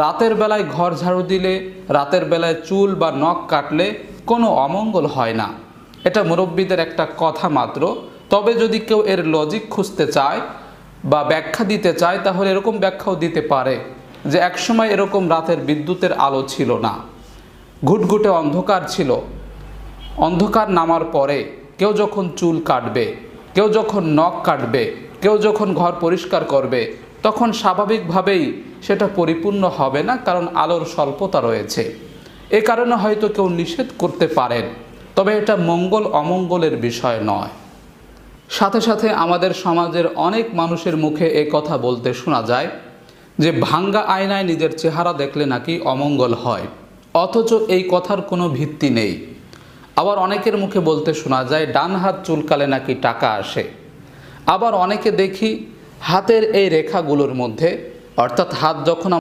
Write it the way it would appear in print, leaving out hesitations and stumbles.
রাতের বেলায় ঘর ঝাড়ু দিলে, রাতের বেলায় চুল বা নখ কাটলে কোনো অমঙ্গল হয় না। এটা মুরব্বীদের একটা কথা মাত্র। তবে যদি কেউ এর লজিক খুঁজতে চায় বা ব্যাখ্যা দিতে চায়, তাহলে এরকম ব্যাখ্যাও দিতে পারে যে একসময় এরকম রাতের বিদ্যুতের আলো ছিল না, ঘুটঘুটে অন্ধকার ছিল। অন্ধকার নামার পরে কেউ যখন চুল কাটবে, কেউ যখন নখ কাটবে, কেউ যখন ঘর পরিষ্কার করবে, তখন স্বাভাবিকভাবেই সেটা পরিপূর্ণ হবে না, কারণ আলোর স্বল্পতা রয়েছে। এ কারণে হয়তো কেউ নিষেধ করতে পারেন, তবে এটা মঙ্গল অমঙ্গলের বিষয় নয়। সাথে সাথে আমাদের সমাজের অনেক মানুষের মুখে এ কথা বলতে শোনা যায় যে ভাঙ্গা আয়নায় নিজের চেহারা দেখলে নাকি অমঙ্গল হয়, অথচ এই কথার কোনো ভিত্তি নেই। আবার অনেকের মুখে বলতে শোনা যায় ডান হাত চুলকালে নাকি টাকা আসে। আবার অনেকে দেখি হাতের এই রেখাগুলোর মধ্যে, অর্থাৎ হাত যখন